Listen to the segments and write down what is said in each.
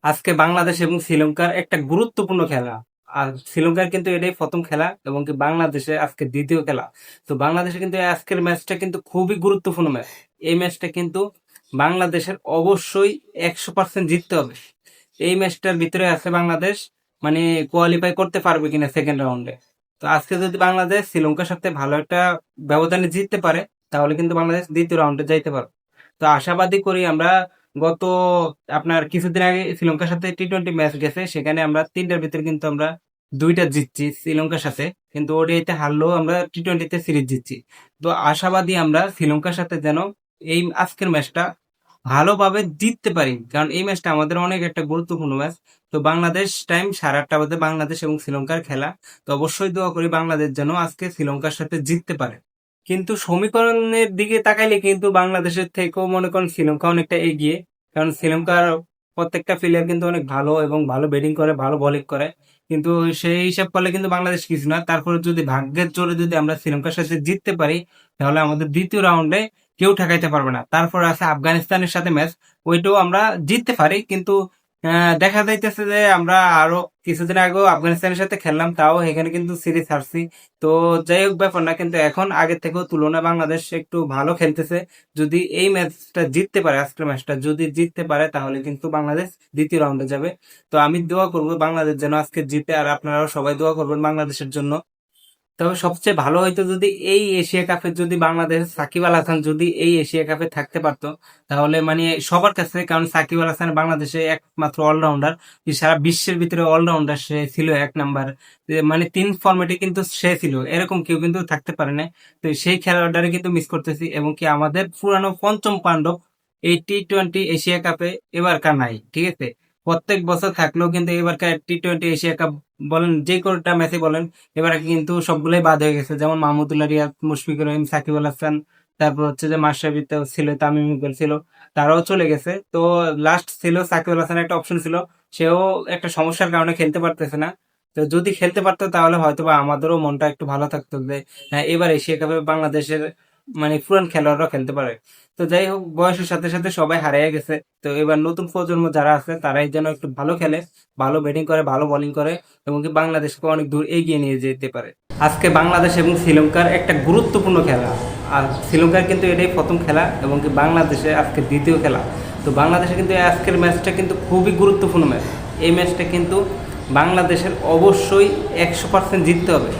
আজকে বাংলাদেশ এবং শ্রীলঙ্কার একটা গুরুত্বপূর্ণ খেলা। আর শ্রীলঙ্কার কিন্তু এটাই প্রথম খেলা এবং কি বাংলাদেশে আজকে দ্বিতীয় খেলা। তো বাংলাদেশে কিন্তু আজকের ম্যাচটা কিন্তু খুবই গুরুত্বপূর্ণ ম্যাচ। এই ম্যাচটা কিন্তু বাংলাদেশের অবশ্যই 100% জিততে হবে। এই ম্যাচটার ভিতরে আছে বাংলাদেশ মানে কোয়ালিফাই করতে পারবে কিনা সেকেন্ড রাউন্ডে। তো আজকে যদি বাংলাদেশ শ্রীলঙ্কার সাথে ভালো একটা ব্যবধানে জিততে পারে, তাহলে কিন্তু বাংলাদেশ দ্বিতীয় রাউন্ডে যাইতে পারবে। তো আশাবাদী করি আমরা। গত আপনার কিছুদিন আগে শ্রীলঙ্কার সাথে টি-20 ম্যাচ গেছে, সেখানে আমরা তিনটার ভিতরে কিন্তু আমরা দুইটা জিতছি শ্রীলঙ্কার সাথে, কিন্তু ওডিআইতে হারলেও আমরা টি-20 তে সিরিজ জিতছি। তো আশাবাদী আমরা শ্রীলঙ্কার সাথে যেন এই আজকের ম্যাচটা ভালোভাবে জিততে পারি, কারণ এই ম্যাচটা আমাদের অনেক একটা গুরুত্বপূর্ণ ম্যাচ। তো বাংলাদেশ টাইম 8:30 বাজে বাংলাদেশ এবং শ্রীলঙ্কার খেলা। তো অবশ্যই দোয়া করি বাংলাদেশ যেন আজকে শ্রীলঙ্কার সাথে জিততে পারে। কিন্তু সমীকরণের দিকে তাকাইলে কিন্তু বাংলাদেশের থেকেও মনে করেন শ্রীলঙ্কা অনেকটা এগিয়ে, কারণ শ্রীলঙ্কার প্রত্যেকটা প্লেয়ার কিন্তু অনেক ভালো এবং ভালো ব্যাটিং করে, ভালো বোলিং করে। কিন্তু সেই হিসাব করলে কিন্তু বাংলাদেশ কিছু না। তারপরে যদি ভাগ্যের জোরে যদি আমরা শ্রীলঙ্কার সাথে জিততে পারি, তাহলে আমাদের দ্বিতীয় রাউন্ডে কেউ ঠেকাইতে পারবে না। তারপর আছে আফগানিস্তানের সাথে ম্যাচ, ওইটাও আমরা জিততে পারি। কিন্তু দেখা যাইতেছে যে আমরা আরো কিছুদিন আগেও আফগানিস্তানের সাথে খেললাম, তাও এখানে কিন্তু সিরিজ হারছি। তো যাই হোক, ব্যাপার না, কিন্তু এখন আগের থেকেও তুলনায় বাংলাদেশ একটু ভালো খেলতেছে। যদি এই ম্যাচটা জিততে পারে, আজকের ম্যাচটা যদি জিততে পারে, তাহলে কিন্তু বাংলাদেশ দ্বিতীয় রাউন্ডে যাবে। তো আমি দোয়া করবো বাংলাদেশ যেন আজকে জিতে, আর আপনারাও সবাই দোয়া করবেন বাংলাদেশের জন্য। তবে সবচেয়ে ভালো হইতো যদি এই এশিয়া কাপে যদি বাংলাদেশ সাকিব আল হাসান যদি এই এশিয়া কাপে থাকতে পারতো, তাহলে মানে সবার কাছে, কারণ সাকিব আল হাসান বাংলাদেশে একমাত্র অলরাউন্ডার, সারা বিশ্বের ভিতরে অলরাউন্ডার সে ছিল এক নাম্বার। মানে 3 ফরম্যাটে কিন্তু সে ছিল, এরকম কেউ কিন্তু থাকতে পারে না। তো সেই খেলোয়াড়টারে কিন্তু মিস করতেছি, এবং কি আমাদের পুরানো পঞ্চম পাণ্ডব এই টি-20 এশিয়া কাপে এবারকার নাই, ঠিক আছে। প্রত্যেক বছর থাকলেও কিন্তু এবারকার টি-20 এশিয়া কাপ বলেন, যে কোনোটা ম্যাচে বলেন, এবারে কিন্তু সবগুলোই বাদ হয়ে গেছে। যেমন মাহমুদুল্লাহ রিয়াদ, মুশফিকুর রহিম, সাকিব আল হাসান, তারপর হচ্ছে যে মাশরাফি তো ছিল, তামিম ইকবাল ছিল, তারাও চলে গেছে। তো লাস্ট ছিল সাকিব আল হাসানের একটা অপশন ছিল, সেও একটা সমস্যার কারণে খেলতে পারতেছে না। তো যদি খেলতে পারতো তাহলে হয়তো বা আমাদেরও মনটা একটু ভালো থাকতো যে হ্যাঁ, এবার এশিয়া কাপে বাংলাদেশের মানে পুরান খেলোয়াড়রা খেলতে পারে। তো যাই হোক, বয়সের সাথে সাথে সবাই হারিয়ে গেছে। তো এবার নতুন প্রজন্ম যারা আছে তারাই যেন একটু ভালো খেলে, ভালো ব্যাটিং করে, ভালো বোলিং করে, এবং কি বাংলাদেশকে অনেক দূর এগিয়ে নিয়ে যেতে পারে। আজকে বাংলাদেশ এবং শ্রীলঙ্কার একটা গুরুত্বপূর্ণ খেলা। আর শ্রীলঙ্কার কিন্তু এটাই প্রথম খেলা এবং কি বাংলাদেশে আজকে দ্বিতীয় খেলা। তো বাংলাদেশে কিন্তু আজকের ম্যাচটা কিন্তু খুবই গুরুত্বপূর্ণ ম্যাচ। এই ম্যাচটা কিন্তু বাংলাদেশের অবশ্যই 100% জিততে হবে।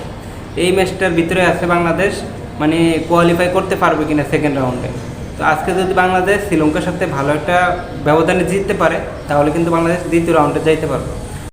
এই ম্যাচটার ভিতরে আছে বাংলাদেশ মানে কোয়ালিফাই করতে পারবে কিনা সেকেন্ড রাউন্ডে। তো আজকে যদি বাংলাদেশ শ্রীলঙ্কার সাথে ভালো একটা ব্যবধানে জিততে পারে, তাহলে কিন্তু বাংলাদেশ দ্বিতীয় রাউন্ডে যাইতে পারবে।